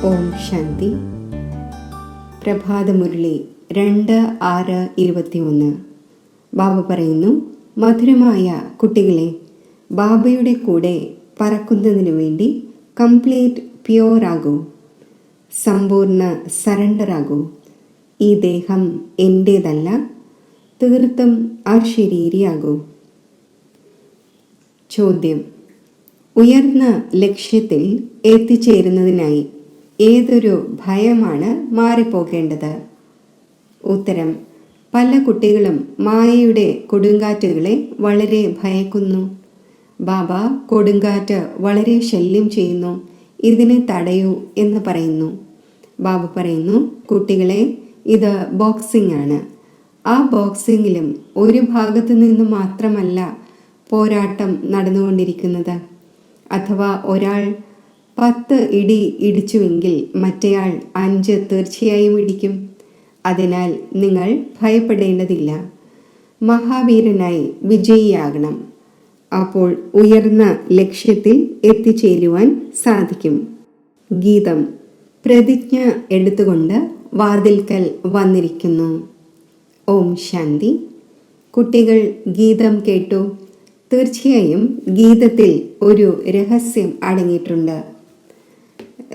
ഓം ശാന്തി. പ്രഭാതമുരളി 2/6/21. ബാബ പറയുന്നു, മധുരമായ കുട്ടികളെ, ബാബയുടെ കൂടെ പറക്കുന്നതിനു വേണ്ടി കംപ്ലീറ്റ് പ്യുവർ ആകൂ, സമ്പൂർണ്ണ സറണ്ടർ ആകൂ. ഈ ദേഹം എൻ്റേതല്ല, തീർത്തും അശരീരിയാകൂ. ചോദ്യം: ഉയർന്ന ലക്ഷ്യത്തിൽ എത്തിച്ചേരുന്നതിനായി ഏതൊരു ഭയമാണ് മാറിപ്പോകേണ്ടത്? ഉത്തരം: പല കുട്ടികളും മായയുടെ കൊടുങ്കാറ്റുകളെ വളരെ ഭയക്കുന്നു. ബാബ കൊടുങ്കാറ്റ് വളരെ ശല്യം ചെയ്യുന്നു, ഇതിനെ തടയൂ എന്ന് പറയുന്നു. ബാബ പറയുന്നു, കുട്ടികളെ, ഇത് ബോക്സിംഗ് ആണ്. ആ ബോക്സിങ്ങിലും ഒരു ഭാഗത്തു നിന്ന് മാത്രമല്ല പോരാട്ടം നടന്നുകൊണ്ടിരിക്കുന്നത്. അഥവാ ഒരാൾ 10 ഇടി ഇടിച്ചുവെങ്കിൽ മറ്റേയാൾ 5 തീർച്ചയായും ഇടിക്കും. അതിനാൽ നിങ്ങൾ ഭയപ്പെടേണ്ടതില്ല. മഹാവീരനായി വിജയിയാകണം. അപ്പോൾ ഉയർന്ന ലക്ഷ്യത്തിൽ എത്തിച്ചേരുവാൻ സാധിക്കും. ഗീതം. പ്രതിജ്ഞ എടുത്തുകൊണ്ട് വാതിൽക്കൽ വന്നിരിക്കുന്നു. ഓം ശാന്തി. കുട്ടികൾ ഗീതം കേട്ടു. തീർച്ചയായും ഗീതത്തിൽ ഒരു രഹസ്യം അടങ്ങിയിട്ടുണ്ട്.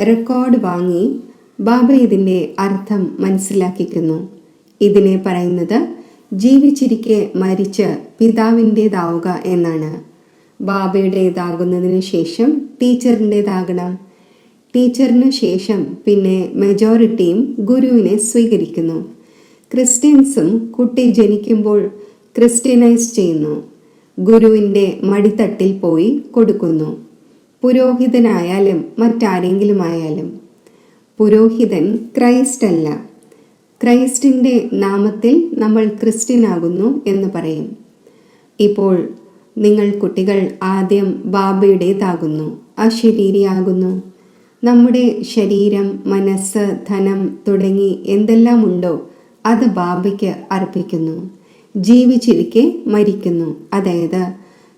റെക്കോർഡ് വാങ്ങി ബാബ ഇതിൻ്റെ അർത്ഥം മനസ്സിലാക്കിക്കുന്നു. ഇതിനെ പറയുന്നത് ജീവിച്ചിരിക്കെ മരിച്ച് പിതാവിൻ്റേതാവുക എന്നാണ്. ബാബയുടേതാകുന്നതിന് ശേഷം ടീച്ചറിൻ്റേതാകണം. ടീച്ചറിന് ശേഷം പിന്നെ മെജോറിറ്റിയും ഗുരുവിനെ സ്വീകരിക്കുന്നു. ക്രിസ്ത്യൻസും കുട്ടി ജനിക്കുമ്പോൾ ക്രിസ്ത്യനൈസ് ചെയ്യുന്നു. ഗുരുവിൻ്റെ മടിത്തട്ടിൽ പോയി കൊടുക്കുന്നു. പുരോഹിതനായാലും മറ്റാരെങ്കിലും ആയാലും. പുരോഹിതൻ ക്രൈസ്റ്റ് അല്ല. ക്രൈസ്റ്റിൻ്റെ നാമത്തിൽ നമ്മൾ ക്രിസ്ത്യനാകുന്നു എന്ന് പറയും. ഇപ്പോൾ നിങ്ങൾ കുട്ടികൾ ആദ്യം ബാബയുടേതാകുന്നു, അശരീരിയാകുന്നു. നമ്മുടെ ശരീരം, മനസ്സ്, ധനം തുടങ്ങി എന്തെല്ലാം ഉണ്ടോ അത് ബാബയ്ക്ക് അർപ്പിക്കുന്നു. ജീവിച്ചിരിക്കെ മരിക്കുന്നു. അതായത്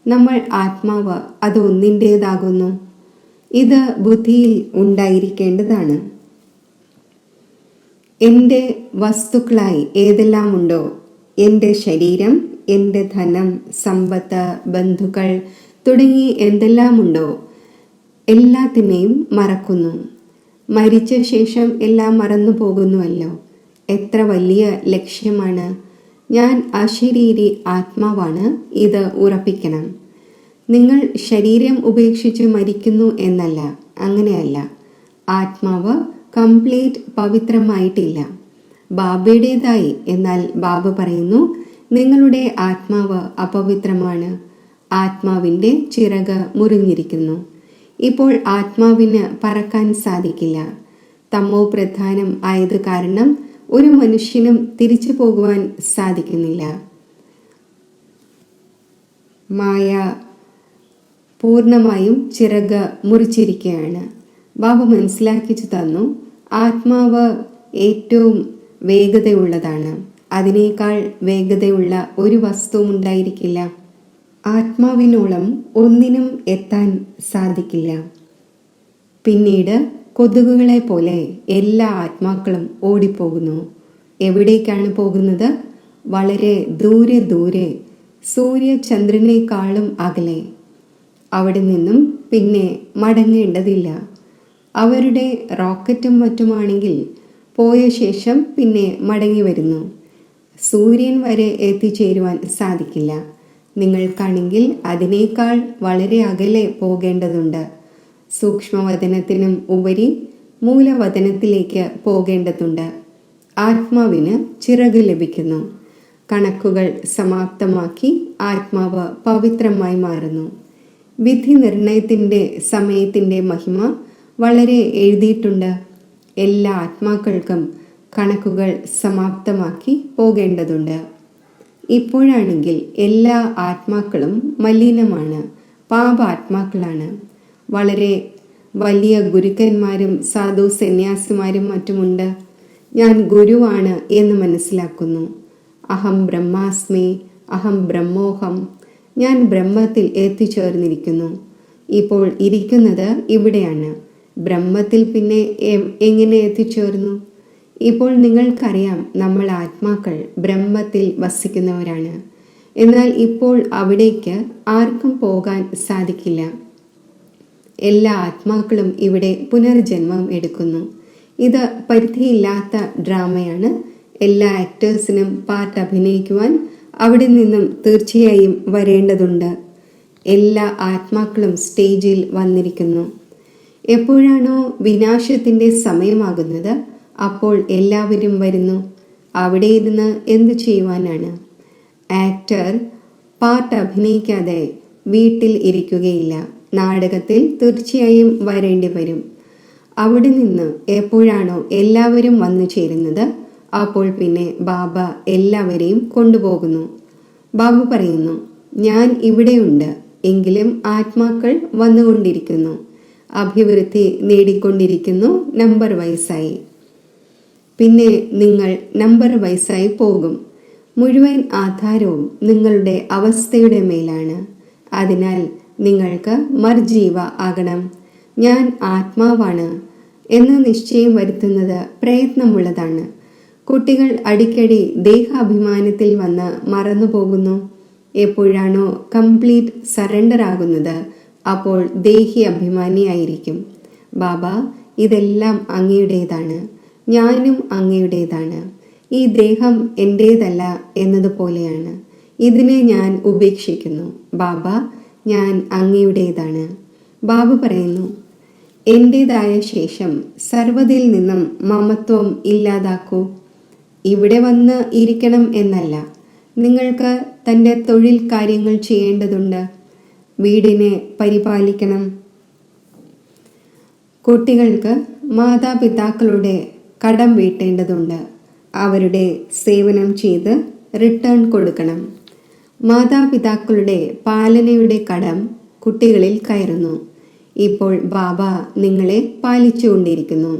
നമ്മൾ ആത്മാവ്, അത് ഒന്നിൻ്റേതാകുന്നു. ഇത് ബുദ്ധിയിൽ ഉണ്ടായിരിക്കേണ്ടതാണ്. എൻ്റെ വസ്തുക്കളായി ഏതെല്ലാം ഉണ്ടോ, എൻ്റെ ശരീരം, എൻ്റെ ധനം, സമ്പത്ത്, ബന്ധുക്കൾ തുടങ്ങി എന്തെല്ലാം ഉണ്ടോ എല്ലാത്തിനെയും മറക്കുന്നു. മരിച്ച ശേഷം എല്ലാം മറന്നു പോകുന്നുവല്ലോ. എത്ര വലിയ ലക്ഷ്യമാണ്! ഞാൻ അശരീരി ആത്മാവാണ്, ഇത് ഉറപ്പിക്കണം. നിങ്ങൾ ശരീരം ഉപേക്ഷിച്ച് മരിക്കുന്നു എന്നല്ല, അങ്ങനെയല്ല. ആത്മാവ് കംപ്ലീറ്റ് പവിത്രമായിട്ടില്ല, ബാബയുടേതായി. എന്നാൽ ബാബ പറയുന്നു, നിങ്ങളുടെ ആത്മാവ് അപവിത്രമാണ്. ആത്മാവിൻ്റെ ചിറക് മുറിഞ്ഞിരിക്കുന്നു. ഇപ്പോൾ ആത്മാവിന് പറക്കാൻ സാധിക്കില്ല. തമോ പ്രധാനം ആയത് കാരണം ഒരു മനുഷ്യനും തിരിച്ചു പോകുവാൻ സാധിക്കുന്നില്ല. മായ പൂർണ്ണമായും ചിറക് മുറിച്ചിരിക്കുകയാണ്. ബാബ മനസ്സിലാക്കിച്ചു തന്നു, ആത്മാവ് ഏറ്റവും വേഗതയുള്ളതാണ്. അതിനേക്കാൾ വേഗതയുള്ള ഒരു വസ്തുവും ഉണ്ടായിരിക്കില്ല. ആത്മാവിനോളം ഒന്നിനും എത്താൻ സാധിക്കില്ല. പിന്നീട് കൊതുകുകളെ പോലെ എല്ലാ ആത്മാക്കളും ഓടിപ്പോകുന്നു. എവിടേക്കാണ് പോകുന്നത്? വളരെ ദൂരെ ദൂരെ, സൂര്യചന്ദ്രനേക്കാളും അകലെ. അവിടെ നിന്നും പിന്നെ മടങ്ങേണ്ടതില്ല. അവരുടെ റോക്കറ്റും മറ്റുമാണെങ്കിൽ പോയ ശേഷം പിന്നെ മടങ്ങി വരുന്നു. സൂര്യൻ വരെ എത്തിച്ചേരുവാൻ സാധിക്കില്ല. നിങ്ങൾക്കാണെങ്കിൽ അതിനേക്കാൾ വളരെ അകലെ പോകേണ്ടതുണ്ട്. സൂക്ഷ്മവതനത്തിനും ഉപരി മൂലവതനത്തിലേക്ക് പോകേണ്ടതുണ്ട്. ആത്മാവിന് ചിറക് ലഭിക്കുന്നു. കണക്കുകൾ സമാപ്തമാക്കി ആത്മാവ് പവിത്രമായി മാറുന്നു. വിധി നിർണയത്തിൻ്റെ സമയത്തിൻ്റെ മഹിമ വളരെ എഴുതിയിട്ടുണ്ട്. എല്ലാ ആത്മാക്കൾക്കും കണക്കുകൾ സമാപ്തമാക്കി പോകേണ്ടതുണ്ട്. ഇപ്പോഴാണെങ്കിൽ എല്ലാ ആത്മാക്കളും മലിനമാണ്, പാപാത്മാക്കളാണ്. വളരെ വലിയ ഗുരുക്കന്മാരും സാധു സന്യാസിമാരും മറ്റുമുണ്ട്. ഞാൻ ഗുരുവാണ് എന്ന് മനസ്സിലാക്കുന്നു. അഹം ബ്രഹ്മാസ്മി, അഹം ബ്രഹ്മോഹം. ഞാൻ ബ്രഹ്മത്തിൽ എത്തിച്ചേർന്നിരിക്കുന്നു. ഇപ്പോൾ ഇരിക്കുന്നത് ഇവിടെയാണ്. ബ്രഹ്മത്തിൽ പിന്നെ എങ്ങനെ എത്തിച്ചേർന്നു? ഇപ്പോൾ നിങ്ങൾക്കറിയാം, നമ്മൾ ആത്മാക്കൾ ബ്രഹ്മത്തിൽ വസിക്കുന്നവരാണ്. എന്നാൽ ഇപ്പോൾ അവിടേക്ക് ആർക്കും പോകാൻ സാധിക്കില്ല. എല്ലാ ആത്മാക്കളും ഇവിടെ പുനർജന്മം എടുക്കുന്നു. ഇത് പരിധിയില്ലാത്ത ഡ്രാമയാണ്. എല്ലാ ആക്ടേഴ്സിനും പാർട്ട് അഭിനയിക്കുവാൻ അവിടെ നിന്നും തീർച്ചയായും വരേണ്ടതുണ്ട്. എല്ലാ ആത്മാക്കളും സ്റ്റേജിൽ വന്നിരിക്കുന്നു. എപ്പോഴാണോ വിനാശത്തിൻ്റെ സമയമാകുന്നത്, അപ്പോൾ എല്ലാവരും വരുന്നു. അവിടെ ഇരുന്ന് എന്തു ചെയ്യുവാനാണ്? ആക്ടർ പാർട്ട് അഭിനയിക്കാതെ വീട്ടിൽ ഇരിക്കുകയില്ല. നാടകത്തിൽ തീർച്ചയായും വരേണ്ടി വരും. അവിടെ നിന്ന് എപ്പോഴാണോ എല്ലാവരും വന്നു ചേരുന്നത്, അപ്പോൾ പിന്നെ ബാബ എല്ലാവരെയും കൊണ്ടുപോകുന്നു. ബാബു പറയുന്നു, ഞാൻ ഇവിടെയുണ്ട്, എങ്കിലും ആത്മാക്കൾ വന്നുകൊണ്ടിരിക്കുന്നു, അഭിവൃദ്ധി നേടിക്കൊണ്ടിരിക്കുന്നു, നമ്പർ വൈസായി. പിന്നെ നിങ്ങൾ നമ്പർ വൈസായി പോകും. മുഴുവൻ ആധാരവും നിങ്ങളുടെ അവസ്ഥയുടെ മേലാണ്. അതിനാൽ നിങ്ങൾക്ക് മർജീവ ആകണം. ഞാൻ ആത്മാവാണ് എന്ന നിശ്ചയം വരുത്തുന്നത് പ്രയത്നമുള്ളതാണ്. കുട്ടികൾ അടിക്കടി ദേഹാഭിമാനത്തിൽ വന്ന് മറന്നുപോകുന്നു. എപ്പോഴാണോ കംപ്ലീറ്റ് സറണ്ടർ ആകുന്നത്, അപ്പോൾ ദേഹി അഭിമാനിയായിരിക്കും. ബാബ, ഇതെല്ലാം അങ്ങയുടേതാണ്, ഞാനും അങ്ങയുടേതാണ്. ഈ ദേഹം എൻ്റേതല്ല എന്നതുപോലെയാണ്. ഇതിനെ ഞാൻ ഉപേക്ഷിക്കുന്നു. ബാബ, ഞാൻ അങ്ങയുടേതാണ്. ബാബ പറയുന്നു, എൻ്റേതായ ശേഷം സർവ്വതിൽ നിന്നും മമത്വം ഇല്ലാതാക്കൂ. ഇവിടെ വന്ന് ഇരിക്കണം എന്നല്ല, നിങ്ങൾക്ക് തൻ്റെ തൊഴിൽ കാര്യങ്ങൾ ചെയ്യേണ്ടതുണ്ട്. വീടിനെ പരിപാലിക്കണം. കുട്ടികൾക്ക് മാതാപിതാക്കളുടെ കടം വീട്ടേണ്ടതുണ്ട്. അവരുടെ സേവനം ചെയ്ത് റിട്ടേൺ കൊടുക്കണം. മാതാപിതാക്കളുടെ പാലനയുടെ കടം കുട്ടികളിൽ കയറുന്നു. ഇപ്പോൾ ബാബ നിങ്ങളെ പാലിച്ചുകൊണ്ടിരിക്കുന്നു.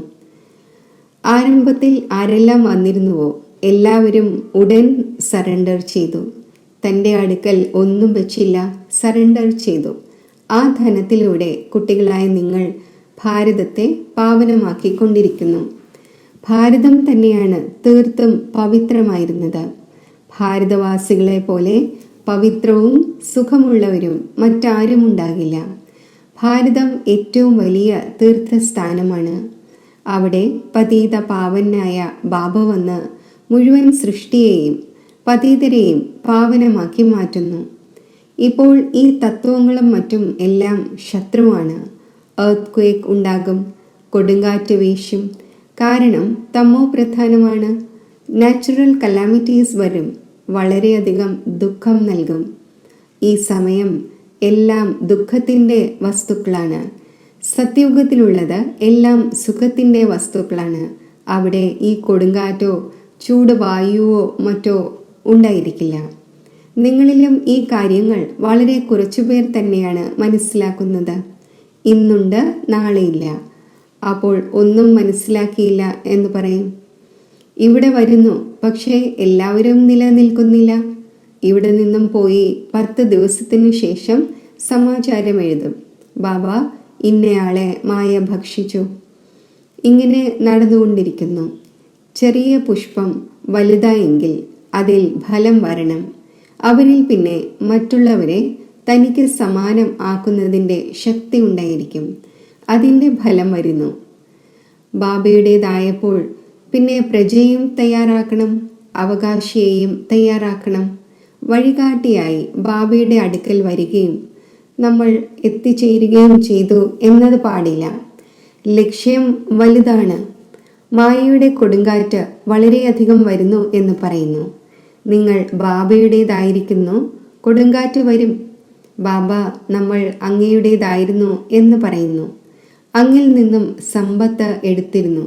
ആരംഭത്തിൽ ആരെല്ലാം വന്നിരുന്നുവോ എല്ലാവരും ഉടൻ സറണ്ടർ ചെയ്തു. തൻ്റെ അടുക്കൽ ഒന്നും വെച്ചില്ല, സറണ്ടർ ചെയ്തു. ആ ധനത്തിലൂടെ കുട്ടികളായ നിങ്ങൾ ഭാരതത്തെ പാവനമാക്കിക്കൊണ്ടിരിക്കുന്നു. ഭാരതം തന്നെയാണ് തീർത്തും പവിത്രമായിരുന്നത്. ഭാരതവാസികളെ പോലെ പവിത്രവും സുഖമുള്ളവരും മറ്റാരും ഉണ്ടാകില്ല. ഭാരതം ഏറ്റവും വലിയ തീർത്ഥസ്ഥാനമാണ്. അവിടെ പതീത പാവനായ ബാബ വന്ന് മുഴുവൻ സൃഷ്ടിയെയും പതീതരെയും പാവനമാക്കി മാറ്റുന്നു. ഇപ്പോൾ ഈ തത്വങ്ങളും മറ്റും എല്ലാം ശത്രുവാണ്. എർത്ത് ക്വേക്ക് ഉണ്ടാകും, കൊടുങ്കാറ്റ് വീശും. കാരണം തമോ പ്രധാനമാണ്. നാച്ചുറൽ കലാമിറ്റീസ് വരും, വളരെയധികം ദുഃഖം നൽകും. ഈ സമയം എല്ലാം ദുഃഖത്തിൻ്റെ വസ്തുക്കളാണ്. സത്യയുഗത്തിലുള്ളത് എല്ലാം സുഖത്തിൻ്റെ വസ്തുക്കളാണ്. അവിടെ ഈ കൊടുങ്കാറ്റോ ചൂട് വായുവോ മറ്റോ ഉണ്ടായിരിക്കില്ല. നിങ്ങളിലും ഈ കാര്യങ്ങൾ വളരെ കുറച്ചുപേർ തന്നെയാണ് മനസ്സിലാക്കുന്നത്. ഇന്നുണ്ട്, നാളെയില്ല. അപ്പോൾ ഒന്നും മനസ്സിലാക്കിയില്ല എന്ന് പറയും. ഇവിടെ വരുന്നു, പക്ഷേ എല്ലാവരും നിലനിൽക്കുന്നില്ല. ഇവിടെ നിന്നും പോയി 10 ദിവസത്തിനു ശേഷം സമാചാരം എഴുതും, ബാബ ഇന്നയാളെ മായ ഭക്ഷിച്ചു. ഇങ്ങനെ നടന്നുകൊണ്ടിരിക്കുന്നു. ചെറിയ പുഷ്പം വലുതായെങ്കിൽ അതിൽ ഫലം വരണം. അവരിൽ പിന്നെ മറ്റുള്ളവരെ തനിക്ക് സമാനം ആക്കുന്നതിൻ്റെ ശക്തി ഉണ്ടായിരിക്കും. അതിൻ്റെ ഫലം വരുന്നു. ബാബയുടേതായപ്പോൾ പിന്നെ പ്രജയും തയ്യാറാക്കണം, അവകാശിയെയും തയ്യാറാക്കണം. വഴികാട്ടിയായി ബാബയുടെ അടുക്കൽ വരികയും നമ്മൾ എത്തിച്ചേരുകയും ചെയ്തു എന്നത് പാടില്ല. ലക്ഷ്യം വലുതാണ്. മായയുടെ കൊടുങ്കാറ്റ് വളരെയധികം വരുന്നു എന്ന് പറയുന്നു. നിങ്ങൾ ബാബയുടേതായിരിക്കുന്നു, കൊടുങ്കാറ്റ് വരും. ബാബ നമ്മൾ അങ്ങയുടേതായിരുന്നു എന്ന് പറയുന്നു. അങ്ങിൽ നിന്നും സമ്പത്ത് എടുത്തിരുന്നു.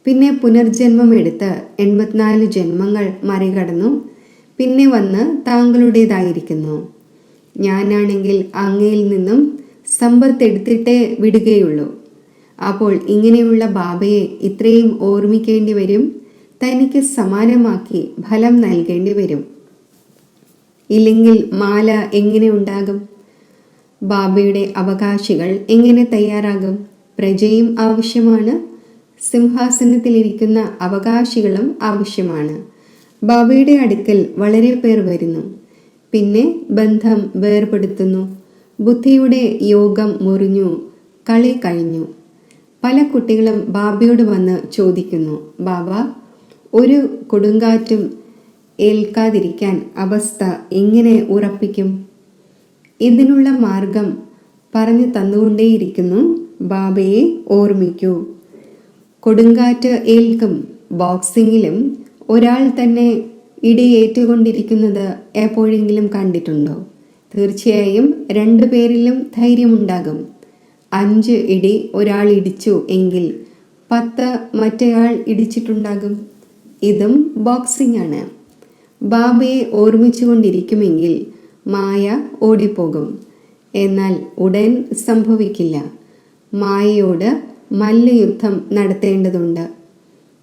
പിന്നെ പുനർജന്മം എടുത്ത് 84 ജന്മങ്ങൾ മറികടന്നു. പിന്നെ വന്ന് താങ്കളുടേതായിരിക്കുന്നു. ഞാനാണെങ്കിൽ അങ്ങയിൽ നിന്നും സമ്പത്ത് എടുത്തിട്ടേ വിടുകയുള്ളൂ. അപ്പോൾ ഇങ്ങനെയുള്ള ബാബയെ ഇത്രയും ഓർമ്മിക്കേണ്ടി വരും. തനിക്ക് സമാനമാക്കി ഫലം നൽകേണ്ടി വരും. ഇല്ലെങ്കിൽ മാല എങ്ങനെ ഉണ്ടാകും? ബാബയുടെ അവകാശികൾ എങ്ങനെ തയ്യാറാകും? പ്രജയും ആവശ്യമാണ്, സിംഹാസനത്തിലിരിക്കുന്ന അവകാശികളും ആവശ്യമാണ്. ബാബയുടെ അടുക്കൽ വളരെ പേർ വരുന്നു, പിന്നെ ബന്ധം വേർപെടുത്തുന്നു. ബുദ്ധിയുടെ യോഗം മുറിഞ്ഞു, കളി കഴിഞ്ഞു. പല കുട്ടികളും ബാബയോട് വന്ന് ചോദിക്കുന്നു, ബാബ, ഒരു കൊടുങ്കാറ്റും ഏൽക്കാതിരിക്കാൻ അവസ്ഥ എങ്ങനെ ഉറപ്പിക്കും? ഇതിനുള്ള മാർഗം പറഞ്ഞു തന്നുകൊണ്ടേയിരിക്കുന്നു. ബാബയെ ഓർമ്മിക്കൂ. കൊടുങ്കാറ്റ് ഏൽക്കും. ബോക്സിങ്ങിലും ഒരാൾ തന്നെ ഇടിയേറ്റുകൊണ്ടിരിക്കുന്നത് എപ്പോഴെങ്കിലും കണ്ടിട്ടുണ്ടോ? തീർച്ചയായും 2 പേരിലും ധൈര്യമുണ്ടാകും. 5 ഇടി ഒരാൾ ഇടിച്ചു എങ്കിൽ 10 മറ്റേയാൾ ഇടിച്ചിട്ടുണ്ടാകും. ഇതും ബോക്സിംഗ് ആണ്. ബാബയെ ഓർമ്മിച്ചുകൊണ്ടിരിക്കുമെങ്കിൽ മായ ഓടിപ്പോകും. എന്നാൽ ഉടൻ സംഭവിക്കില്ല. മായയോട് മല്ലയുദ്ധം നടത്തേണ്ടതുണ്ട്.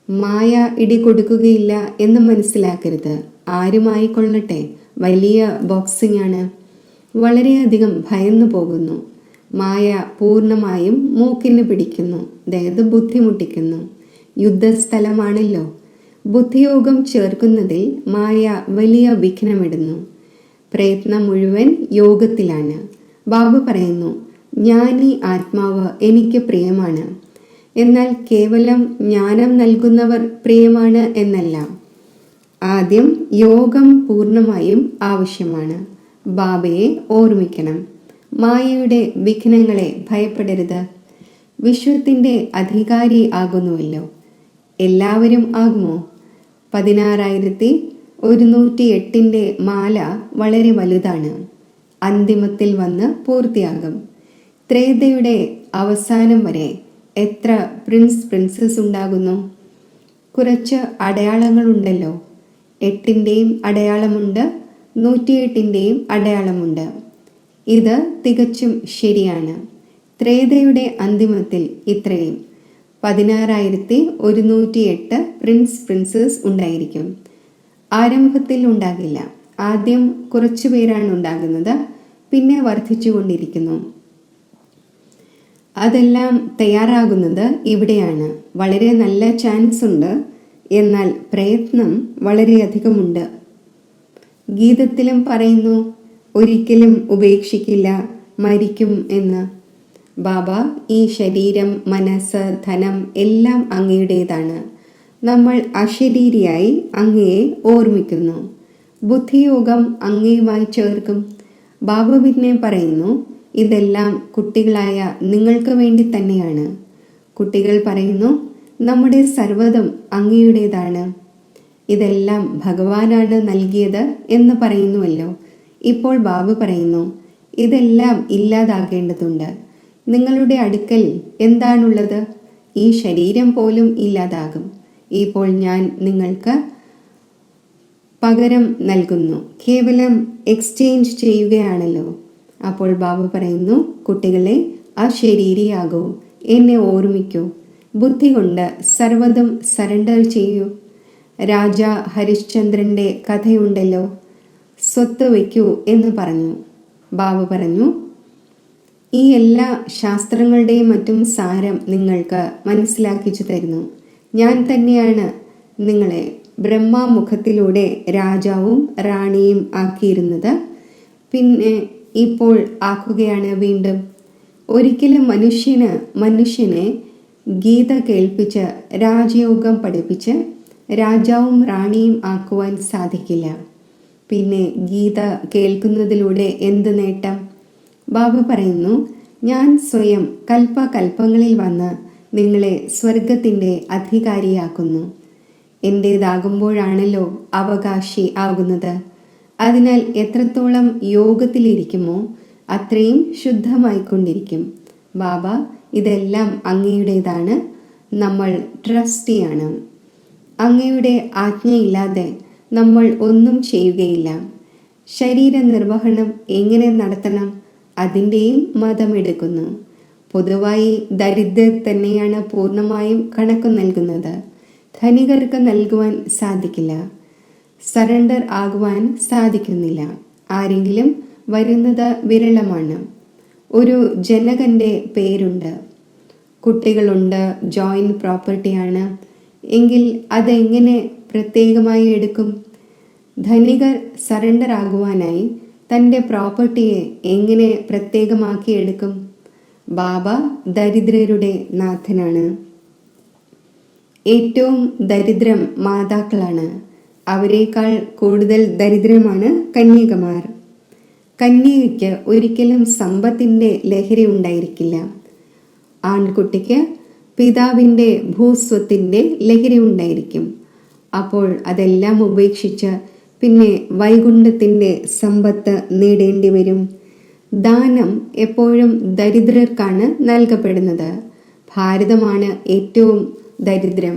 മായ ഇടി കൊടുക്കുകയില്ല എന്ന് മനസ്സിലാക്കരുത്. ആരുമായിക്കൊള്ളട്ടെ, വലിയ ബോക്സിംഗ് ആണ്. വളരെയധികം ഭയന്നു പോകുന്നു. മായ പൂർണ്ണമായും മൂക്കിന് പിടിക്കുന്നു, അതായത് ബുദ്ധിമുട്ടിക്കുന്നു. യുദ്ധസ്ഥലമാണല്ലോ. ബുദ്ധിയോഗം ചേർക്കുന്നതിൽ മായ വലിയ വിഘ്നമിടുന്നു. പ്രയത്നം മുഴുവൻ യോഗത്തിലാണ്. ബാബ പറയുന്നു, ജ്ഞാനി ആത്മാവ് എനിക്ക് പ്രിയമാണ്. എന്നാൽ കേവലം ജ്ഞാനം നൽകുന്നവർ പ്രിയമാണ് എന്നല്ല. ആദ്യം യോഗം പൂർണ്ണമായും ആവശ്യമാണ്. ബാബയെ ഓർമ്മിക്കണം. മായയുടെ വിഘ്നങ്ങളെ ഭയപ്പെടരുത്. വിശ്വത്തിൻ്റെ അധികാരി ആകുന്നുവല്ലോ. എല്ലാവരും ആകുമോ? 16,108 മാല വളരെ വലുതാണ്. അന്തിമത്തിൽ വന്ന് പൂർത്തിയാകും. ത്രേതയുടെ അവസാനം വരെ എത്ര പ്രിൻസസ് ഉണ്ടാകുന്നു? കുറച്ച് അടയാളങ്ങളുണ്ടല്ലോ. 8ൻ്റെയും അടയാളമുണ്ട്, 108ൻ്റെയും അടയാളമുണ്ട്. ഇത് തികച്ചും ശരിയാണ്. ത്രേതയുടെ അന്തിമത്തിൽ ഇത്രയും 16,108 പ്രിൻസസ് ഉണ്ടായിരിക്കും. ആരംഭത്തിൽ ഉണ്ടാകില്ല. ആദ്യം കുറച്ചു പേരാണ് ഉണ്ടാകുന്നത്, പിന്നെ വർദ്ധിച്ചുകൊണ്ടിരിക്കുന്നു. അതെല്ലാം തയ്യാറാകുന്നത് ഇവിടെയാണ്. വളരെ നല്ല ചാൻസ് ഉണ്ട്, എന്നാൽ പ്രയത്നം വളരെയധികമുണ്ട്. ഗീതത്തിലും പറയുന്നു, ഒരിക്കലും ഉപേക്ഷിക്കില്ല, മരിക്കും എന്ന്. ബാബ, ഈ ശരീരം, മനസ്സ്, ധനം എല്ലാം അങ്ങയുടേതാണ്. നമ്മൾ അശരീരിയായി അങ്ങയെ ഓർമ്മിക്കുന്നു. ബുദ്ധിയോഗം അങ്ങയുമായി ചേർക്കും. ബാബ പിന്നെ പറയുന്നു, ഇതെല്ലാം കുട്ടികളായ നിങ്ങൾക്ക് വേണ്ടി തന്നെയാണ്. കുട്ടികൾ പറയുന്നു, നമ്മുടെ സർവ്വതും അങ്ങയുടേതാണ്. ഇതെല്ലാം ഭഗവാനാണ് നൽകിയത് എന്ന് പറയുന്നുവല്ലോ. ഇപ്പോൾ ബാബ പറയുന്നു, ഇതെല്ലാം ഇല്ലാതാകേണ്ടതുണ്ട്. നിങ്ങളുടെ അടുക്കൽ എന്താണുള്ളത്? ഈ ശരീരം പോലും ഇല്ലാതാകും. ഇപ്പോൾ ഞാൻ നിങ്ങൾക്ക് പകരം നൽകുന്നു. കേവലം എക്സ്ചേഞ്ച് ചെയ്യുകയാണല്ലോ. അപ്പോൾ ബാബ പറയുന്നു, കുട്ടികളെ അശരീരിയാകൂ, എന്നെ ഓർമ്മിക്കൂ. ബുദ്ധി കൊണ്ട് സർവ്വതും സറണ്ടർ ചെയ്യൂ. രാജ ഹരിശ്ചന്ദ്രൻ്റെ കഥയുണ്ടല്ലോ, സ്വത്ത് വയ്ക്കൂ എന്ന് പറഞ്ഞു. ബാബ പറഞ്ഞു, ഈ എല്ലാ ശാസ്ത്രങ്ങളുടെയും മറ്റും സാരം നിങ്ങൾക്ക് മനസ്സിലാക്കിച്ചു തരുന്നു. ഞാൻ തന്നെയാണ് നിങ്ങളെ ബ്രഹ്മമുഖത്തിലൂടെ രാജാവും റാണിയും ആക്കിയിരുന്നത്. പിന്നെ ഇപ്പോൾ ആക്കുകയാണ് വീണ്ടും. ഒരിക്കലും മനുഷ്യനെ ഗീത കേൾപ്പിച്ച് രാജയോഗം പഠിപ്പിച്ച് രാജാവും റാണിയും ആക്കുവാൻ സാധിക്കില്ല. പിന്നെ ഗീത കേൾക്കുന്നതിലൂടെ എന്ത് നേട്ടം? ബാബ പറയുന്നു, ഞാൻ സ്വയം കൽപ്പകൽപ്പങ്ങളിൽ വന്ന് നിങ്ങളെ സ്വർഗത്തിൻ്റെ അധികാരിയാക്കുന്നു. എൻ്റേതാകുമ്പോഴാണല്ലോ അവകാശി ആകുന്നത്. അതിനാൽ എത്രത്തോളം യോഗത്തിലിരിക്കുമോ അത്രയും ശുദ്ധമായിക്കൊണ്ടിരിക്കും. ബാബ, ഇതെല്ലാം അങ്ങയുടേതാണ്. നമ്മൾ ട്രസ്റ്റിയാണ്. അങ്ങയുടെ ആജ്ഞയില്ലാതെ നമ്മൾ ഒന്നും ചെയ്യുകയില്ല. ശരീര നിർവഹണം എങ്ങനെ നടത്തണം അതിൻ്റെയും മതമെടുക്കുന്നു. പൊതുവായി ദരിദ്രർ തന്നെയാണ് പൂർണ്ണമായും കണക്ക് നൽകുന്നത്. ധനികർക്ക് നൽകുവാൻ സാധിക്കില്ല. സറണ്ടർ ആകുവാൻ സാധിക്കുന്നില്ല. ആരെങ്കിലും വരുന്നത് വിരളമാണ്. ഒരു ജനകൻ്റെ പേരുണ്ട്. കുട്ടികളുണ്ട്, ജോയിൻറ്റ് പ്രോപ്പർട്ടിയാണ് എങ്കിൽ അതെങ്ങനെ പ്രത്യേകമായി എടുക്കും? ധനികർ സറണ്ടർ ആകുവാനായി തൻ്റെ പ്രോപ്പർട്ടിയെ എങ്ങനെ പ്രത്യേകമാക്കി എടുക്കും? ബാബ ദരിദ്രരുടെ നാഥനാണ്. ഏറ്റവും ദരിദ്രം മാതാക്കളാണ്. അവരെക്കാൾ കൂടുതൽ ദരിദ്രമാണ് കന്യകമാർ. കന്യകയ്ക്ക് ഒരിക്കലും സമ്പത്തിൻ്റെ ലഹരി ഉണ്ടായിരിക്കില്ല. ആൺകുട്ടിക്ക് പിതാവിൻ്റെ ഭൂസ്വത്തിൻ്റെ ലഹരി ഉണ്ടായിരിക്കും. അപ്പോൾ അതെല്ലാം ഉപേക്ഷിച്ച് പിന്നെ വൈകുണ്ഠത്തിൻ്റെ സമ്പത്ത് നേടേണ്ടി വരും. ദാനം എപ്പോഴും ദരിദ്രർക്കാണ് നൽകപ്പെടുന്നത്. ഭാരതമാണ് ഏറ്റവും ദരിദ്രം.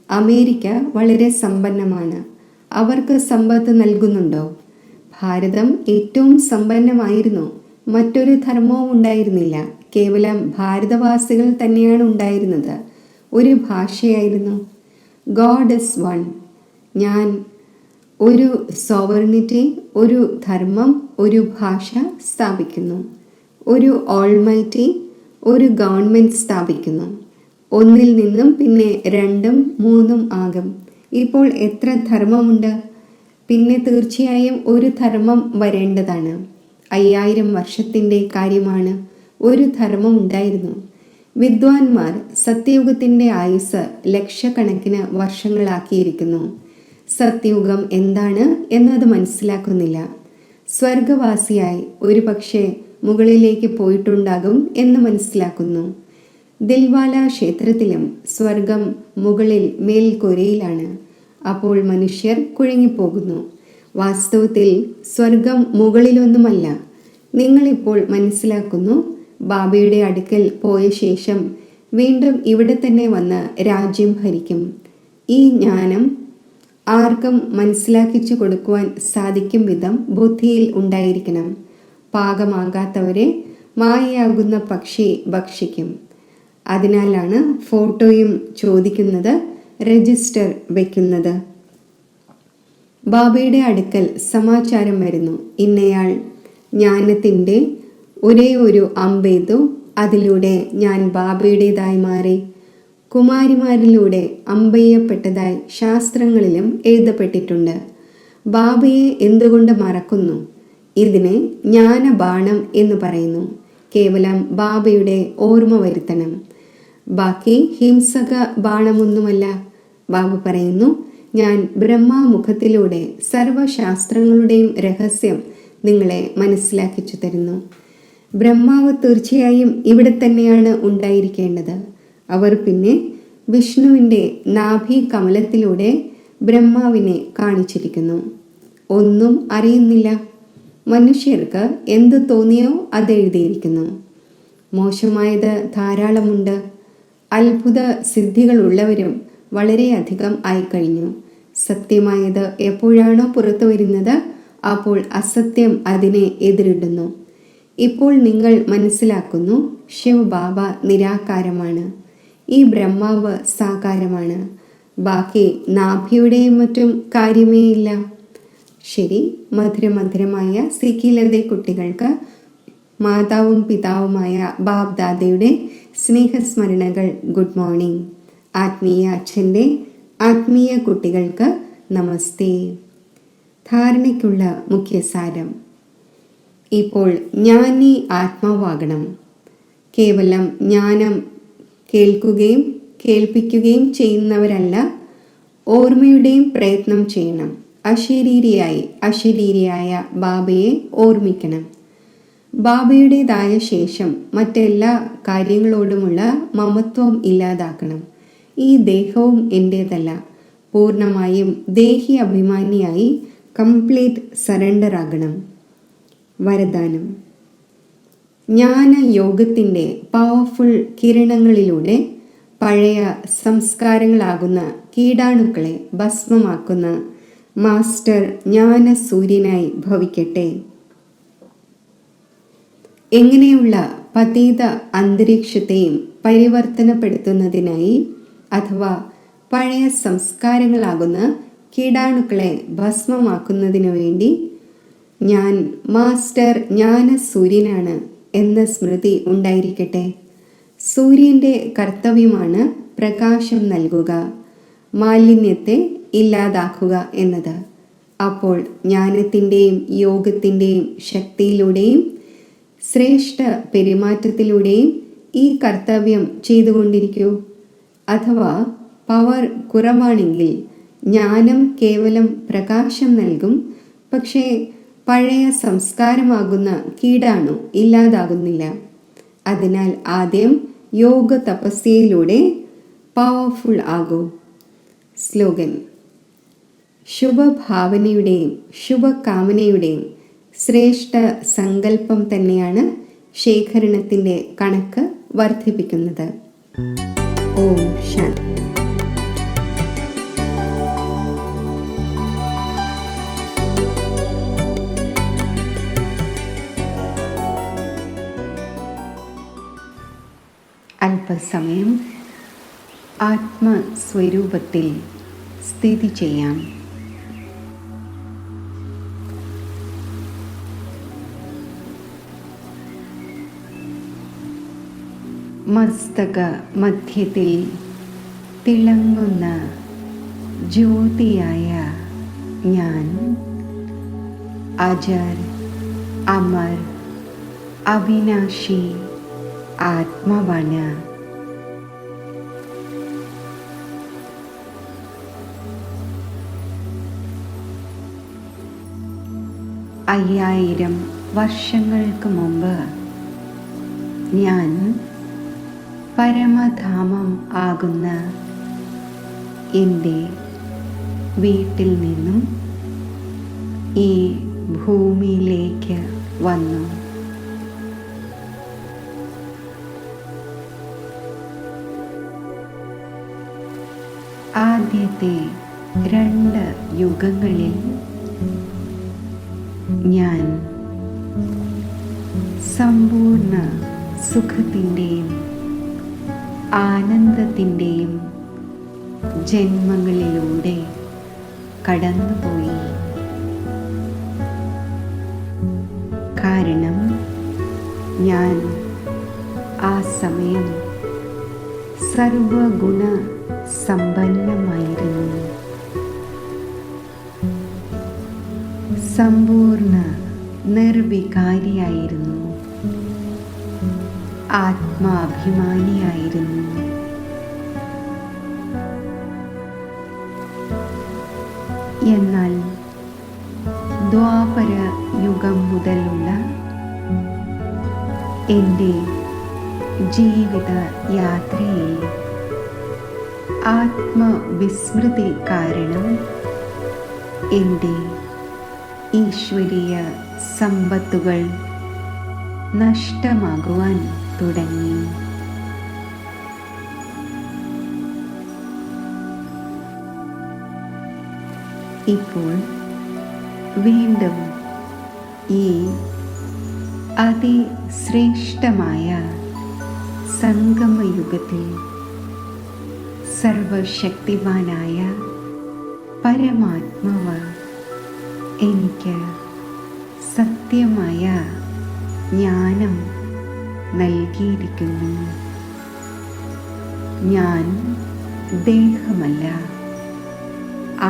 അമേരിക്ക വളരെ സമ്പന്നമാണ്. അവർക്ക് സമ്പത്ത് നൽകുന്നുണ്ടോ? ഭാരതം ഏറ്റവും സമ്പന്നമായിരുന്നു. മറ്റൊരു ധർമ്മവും ഉണ്ടായിരുന്നില്ല. കേവലം ഭാരതവാസികൾ തന്നെയാണ് ഉണ്ടായിരുന്നത്. ഒരു ഭാഷയായിരുന്നു. God is one. ഞാൻ ഒരു സോവറിനിറ്റി, ഒരു ധർമ്മം, ഒരു ഭാഷ സ്ഥാപിക്കുന്നു. ഒരു ഓൾമൈറ്റി, ഒരു ഗവൺമെൻറ് സ്ഥാപിക്കുന്നു. ഒന്നിൽ നിന്നും പിന്നെ 2ഉം 3ഉം ആകും. ഇപ്പോൾ എത്ര ധർമ്മമുണ്ട്? പിന്നെ തീർച്ചയായും ഒരു ധർമ്മം വരേണ്ടതാണ്. 5000 വർഷത്തിൻ്റെ കാര്യമാണ്. ഒരു ധർമ്മം ഉണ്ടായിരുന്നു. വിദ്വാൻമാർ സത്യയുഗത്തിൻ്റെ ആയുസ് ലക്ഷക്കണക്കിന് വർഷങ്ങളാക്കിയിരിക്കുന്നു. സത്യയുഗം എന്താണ് എന്നത് മനസ്സിലാക്കുന്നില്ല. സ്വർഗവാസിയായി ഒരു പക്ഷേ മുകളിലേക്ക് പോയിട്ടുണ്ടാകും എന്ന് മനസ്സിലാക്കുന്നു. ദിൽവാല ക്ഷേത്രത്തിലും സ്വർഗം മുകളിൽ മേൽക്കൂരയിലാണ്. അപ്പോൾ മനുഷ്യർ കുഴങ്ങിപ്പോകുന്നു. വാസ്തവത്തിൽ സ്വർഗം മുകളിലൊന്നുമല്ല. നിങ്ങളിപ്പോൾ മനസ്സിലാക്കുന്നു. ബാബയുടെ അടുക്കൽ പോയ ശേഷം വീണ്ടും ഇവിടെ തന്നെ വന്ന് രാജ്യം ഭരിക്കും. ഈ ജ്ഞാനം ആർക്കും മനസ്സിലാക്കിച്ചു കൊടുക്കുവാൻ സാധിക്കും വിധം ബുദ്ധിയിൽ ഉണ്ടായിരിക്കണം. പാകമാകാത്തവരെ മായയാകുന്ന പക്ഷി ഭക്ഷിക്കും. അതിനാലാണ് ഫോട്ടോയും ചോദിക്കുന്നത്, രജിസ്റ്റർ വയ്ക്കുന്നത്. ബാബയുടെ അടുക്കൽ സമാചാരം വരുന്നു. ഇന്നയാൾ ജ്ഞാനത്തിൻ്റെ ഒരേ ഒരു അമ്പെയ്തു. അതിലൂടെ ഞാൻ ബാബയുടേതായി മാറി. കുമാരിമാരിലൂടെ അമ്പെയ്യപ്പെട്ടതായി ശാസ്ത്രങ്ങളിലും എഴുതപ്പെട്ടിട്ടുണ്ട്. ബാബയെ എന്തുകൊണ്ട് മറക്കുന്നു? ഇതിനെ ജ്ഞാനബാണം എന്ന് പറയുന്നു. കേവലം ബാബയുടെ ഓർമ്മ വരുത്തണം. ബാക്കി ഹിംസക ബാണമൊന്നുമല്ല. ബാബ പറയുന്നു, ഞാൻ ബ്രഹ്മാമുഖത്തിലൂടെ സർവശാസ്ത്രങ്ങളുടെയും രഹസ്യം നിങ്ങളെ മനസ്സിലാക്കിച്ചു തരുന്നു. ബ്രഹ്മാവ് തീർച്ചയായും ഇവിടെ തന്നെയാണ് ഉണ്ടായിരിക്കേണ്ടത്. അവർ പിന്നെ വിഷ്ണുവിൻ്റെ നാഭി കമലത്തിലൂടെ ബ്രഹ്മാവിനെ കാണിച്ചിരിക്കുന്നു. ഒന്നും അറിയുന്നില്ല. മനുഷ്യർക്ക് എന്ത് തോന്നിയോ അതെഴുതിയിരിക്കുന്നു. മോശമായത് ധാരാളമുണ്ട്. അത്ഭുത സിദ്ധികളുള്ളവരും വളരെയധികം ആയിക്കഴിഞ്ഞു. സത്യമായത് എപ്പോഴാണോ പുറത്തു വരുന്നത് അപ്പോൾ അസത്യം അതിനെ എതിരിടുന്നു. ഇപ്പോൾ നിങ്ങൾ മനസ്സിലാക്കുന്നു, ശിവബാബ നിരാകാരമാണ്. ഈ ബ്രഹ്മാവ് സാകാരമാണ്. ബാക്കി നാഭിയുടെയും മറ്റും കാര്യമേ ഇല്ല. ശരി, മധുരമധുരമായ സിഖിലതെ കുട്ടികൾക്ക് മാതാവും പിതാവുമായ ബാബ് ദാദയുടെ സ്നേഹസ്മരണകൾ. Good morning. ആത്മീയ അച്ഛൻ്റെ ആത്മീയ കുട്ടികൾക്ക് നമസ്തേ. ധാരണയ്ക്കുള്ള മുഖ്യസാരം. ഇപ്പോൾ ജ്ഞാനി ആത്മാവാകണം. കേവലം ജ്ഞാനം കേൾക്കുകയും കേൾപ്പിക്കുകയും ചെയ്യുന്നവരല്ല, ഓർമ്മയുടെയും പ്രയത്നം ചെയ്യണം. അശരീരിയായ ബാബയെ ഓർമ്മിക്കണം. ബാബയുടേതായ ശേഷം മറ്റെല്ലാ കാര്യങ്ങളോടുമുള്ള മമത്വം ഇല്ലാതാക്കണം. ഈ ദേഹവും എൻ്റേതല്ല. പൂർണ്ണമായും ദേഹി അഭിമാനിയായി കംപ്ലീറ്റ് സറണ്ടർ ആകണം. വരദാനം. ജ്ഞാനയോഗത്തിൻ്റെ പവർഫുൾ കിരണങ്ങളിലൂടെ പഴയ സംസ്കാരങ്ങളാകുന്ന കീടാണുക്കളെ ഭസ്മമാക്കുന്ന മാസ്റ്റർ ജ്ഞാനസൂര്യനായി ഭവിക്കട്ടെ. എങ്ങനെയുള്ള പതീത അന്തരീക്ഷത്തെയും പരിവർത്തനപ്പെടുത്തുന്നതിനായി അഥവാ പഴയ സംസ്കാരങ്ങളാകുന്ന കീടാണുക്കളെ ഭസ്മമാക്കുന്നതിനു വേണ്ടി ഞാൻ മാസ്റ്റർ ജ്ഞാനസൂര്യനാണ് എന്ന സ്മൃതി ഉണ്ടായിരിക്കട്ടെ. സൂര്യൻ്റെ കർത്തവ്യമാണ് പ്രകാശം നൽകുക, മാലിന്യത്തെ ഇല്ലാതാക്കുക എന്നത്. അപ്പോൾ ജ്ഞാനത്തിൻ്റെയും യോഗത്തിൻ്റെയും ശക്തിയിലൂടെയും ശ്രേഷ്ഠ പെരുമാറ്റത്തിലൂടെയും ഈ കർത്തവ്യം ചെയ്തുകൊണ്ടിരിക്കൂ. അഥവാ പവർ കുറവാണെങ്കിൽ ജ്ഞാനം കേവലം പ്രകാശം നൽകും, പക്ഷേ പഴയ സംസ്കാരമാകുന്ന കീടാണു ഇല്ലാതാകുന്നില്ല. അതിനാൽ ആദ്യം യോഗ തപസ്യയിലൂടെ പവർഫുൾ ആകൂ. സ്ലോഗൻ: ശുഭഭാവനയുടെയും ശുഭകാമനയുടെയും ശ്രേഷ്ഠ സങ്കല്പം തന്നെയാണ് ശേഖരണത്തിൻ്റെ കണക്ക് വർദ്ധിപ്പിക്കുന്നത്. ഓം ശാന്തി. അല്പസമയം ആത്മസ്വരൂപത്തിൽ സ്ഥിതി ചെയ്യാം. മസ്തക മധ്യത്തിൽ തിളങ്ങുന്ന ജ്യോതിയായ ഞാൻ അജർ, അമർ, അവിനാശി ആത്മാവാണ്. അയ്യായിരം വർഷങ്ങൾക്ക് മുമ്പ് ഞാൻ പരമധാമം ആകുന്ന എൻ്റെ വീട്ടിൽ നിന്നും ഈ ഭൂമിയിലേക്ക് വന്നു. ആദ്യത്തെ 2 യുഗങ്ങളിൽ ഞാൻ സമ്പൂർണ്ണ സുഖത്തിൻ്റെയും ആനന്ദത്തിൻ്റെയും ജന്മങ്ങളിലൂടെ കടന്നുപോയി. കാരണം ഞാൻ ആ സമയം സർവഗുണ സമ്പന്നമായിരുന്നു. സമ്പൂർണ്ണ നിർവികാരിയായിരുന്നു. ആത്മാഭിമാനിയായിരുന്നു. എന്നാൽ ദ്വാപര യുഗം മുതലുള്ള എൻ്റെ ജീവിത യാത്രയിൽ ആത്മവിസ്മൃതി കാരണം എൻ്റെ ഈശ്വരീയ സമ്പത്തുകൾ നഷ്ടമാകുവാൻ തുടങ്ങി. ഇപ്പോൾ വീണ്ടും ഈ അതിശ്രേഷ്ഠമായ സംഗമയുഗത്തിൽ സർവശക്തിമാനായ പരമാത്മാവ് എനിക്ക് സത്യമായ ജ്ഞാനം നൽകിയിരിക്കുന്നു. ഞാൻ ദേഹമല്ല,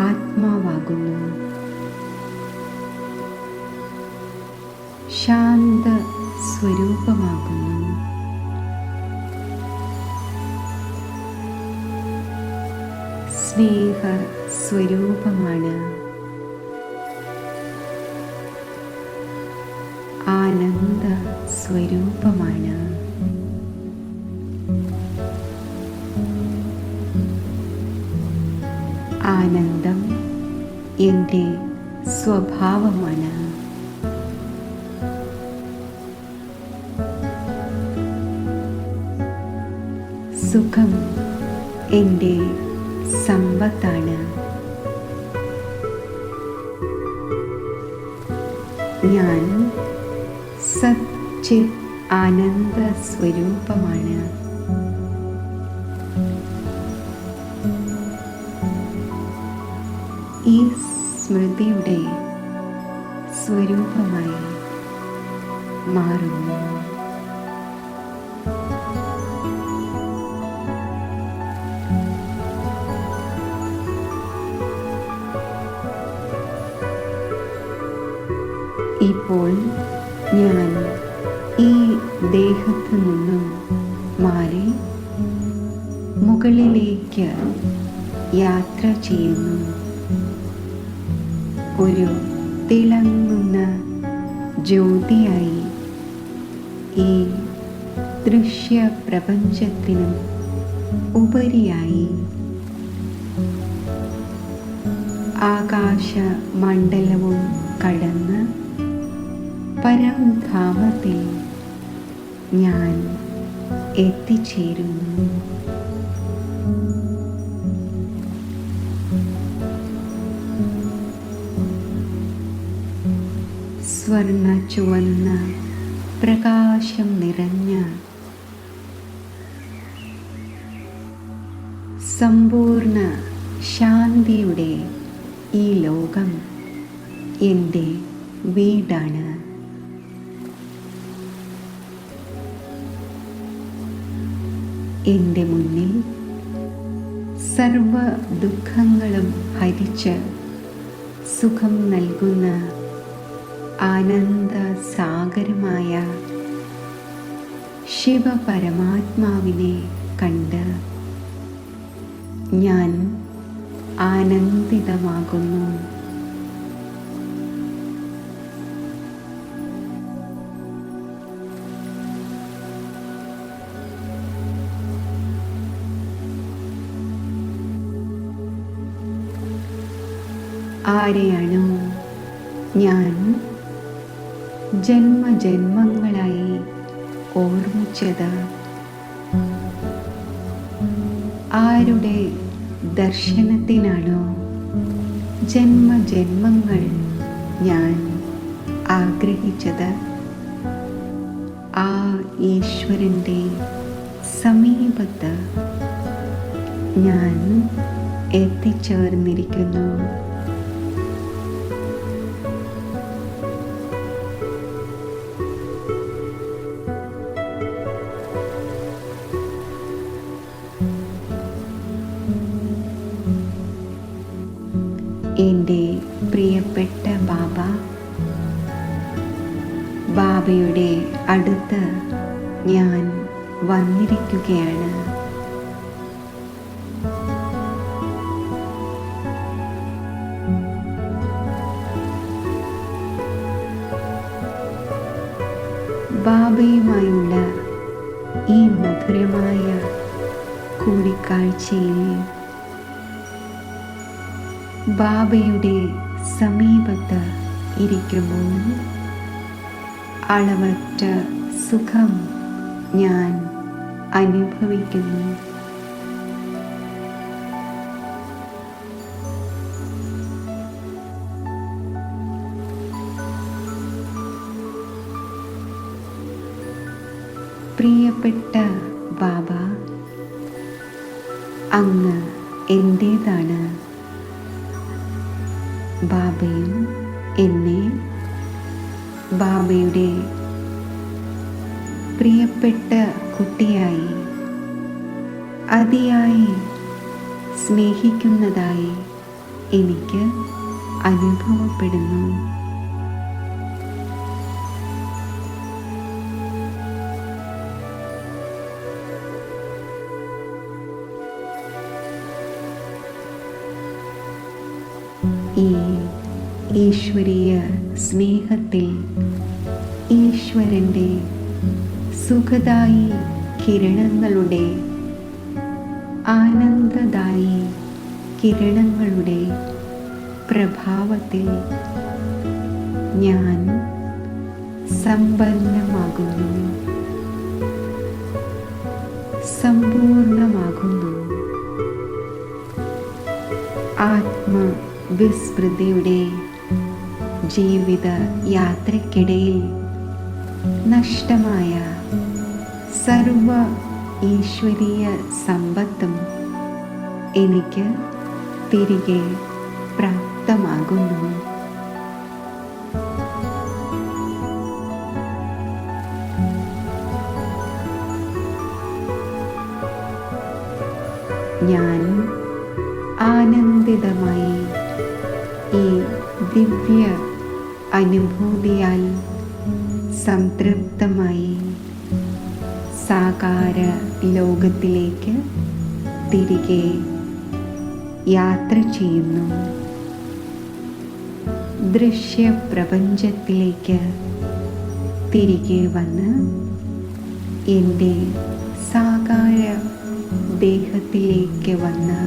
ആത്മാവാകുന്നു. ശാന്ത സ്വരൂപമാകുന്നു. സ്നേഹ സ്വരൂപമാണ്. ആനന്ദ സ്വരൂപമാണ്. ആനന്ദം എൻ്റെ സ്വഭാവമാണ്. സുഖം എൻ്റെ സമ്പത്താണ്. ഞാൻ സച്ചിത് ആനന്ദ സ്വരൂപമാണ്. ഈ സ്മൃതിയുടെ സ്വരൂപമായി മാറുന്നു. ഇപ്പോൾ ഞാൻ ഈ ദേഹത്തു നിന്നും മാറി മുകളിലേക്ക് യാത്ര ചെയ്യുന്നു. ഒരു തിളങ്ങുന്ന ജ്യോതിയായി ഈ ദൃശ്യ പ്രപഞ്ചത്തിനും ഉപരിയായി ആകാശമണ്ഡലവും കടന്ന് പരംധാമത്തിൽ ഞാൻ എത്തിച്ചേരുന്നു. സ്വർണ്ണ ചുവന്ന പ്രകാശം നിറഞ്ഞ സമ്പൂർണ്ണ ശാന്തിയുടെ ഈ ലോകം എൻ്റെ വീടാണ്. എൻ്റെ മുന്നിൽ സർവ ദുഃഖങ്ങളും ഹരിച്ച് സുഖം നൽകുന്ന ആനന്ദ സാഗരമായ ശിവപരമാത്മാവിനെ കണ്ട് ഞാൻ ആനന്ദിതമാകുന്നു. ആരെയാണോ ഞാൻ ജന്മജന്മങ്ങളായി ഓർമ്മിച്ചത്, ആരുടെ ദർശനത്തിനാണോ ജന്മജന്മങ്ങൾ ഞാൻ ആഗ്രഹിച്ചത്, ആ ഈശ്വരൻ്റെ സമീപത്ത് ഞാൻ എത്തിച്ചേർന്നിരിക്കുന്നു. എൻ്റെ പ്രിയപ്പെട്ട ബാബയുടെ അടുത്ത് ഞാൻ വന്നിരിക്കുകയാണ്. ബാബയുമായുള്ള ഈ മധുരമായ കൂടിക്കാഴ്ചയിൽ ബാബയുടെ സമീപത്ത് ഇരിക്കുമ്പോൾ അളവറ്റ സുഖം ഞാൻ അനുഭവിക്കുന്നു. പ്രിയപ്പെട്ട ബാബ, അങ്ങ് എൻ്റേതാണ്. ബാബയും എന്നെ ബാബയുടെ പ്രിയപ്പെട്ട കുട്ടിയായി അതിയായി സ്നേഹിക്കുന്നതായി എനിക്ക് അനുഭവപ്പെടുന്നു. ഈ ഈശ്വരീയ സ്നേഹത്തിൽ ഈശ്വരൻ്റെ സുഖദായി കിരണങ്ങളുടെ ആനന്ദദായി കിരണങ്ങളുടെ പ്രഭാവത്തിൽ ഞാൻ സമ്പന്നമാകുന്നു, സമ്പൂർണമാകുന്നു. ആത്മവിസ്മൃതിയുടെ ജീവിത യാത്രയ്ക്കിടയിൽ നഷ്ടമായ സർവ ഈശ്വരീയ സമ്പത്തും എനിക്ക് തിരികെ പ്രാപ്തമാകുന്നു. ഞാൻ ആനന്ദിതമായി ഈ ദിവ്യ അനുഭൂതിയാൽ സംതൃപ്തമായി സാകാര ലോകത്തിലേക്ക് തിരികെ യാത്ര ചെയ്യുന്നു. ദൃശ്യപ്രപഞ്ചത്തിലേക്ക് തിരികെ വന്ന് എൻ്റെ സാകാര ദേഹത്തിലേക്ക് വന്ന്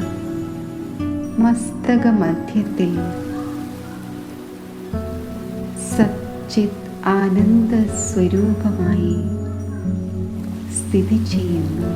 മസ്തകമധ്യത്തിൽ സച്ചിത് ആനന്ദ സ്വരൂപമായി സ്ഥിതി ചെയ്യുന്നു.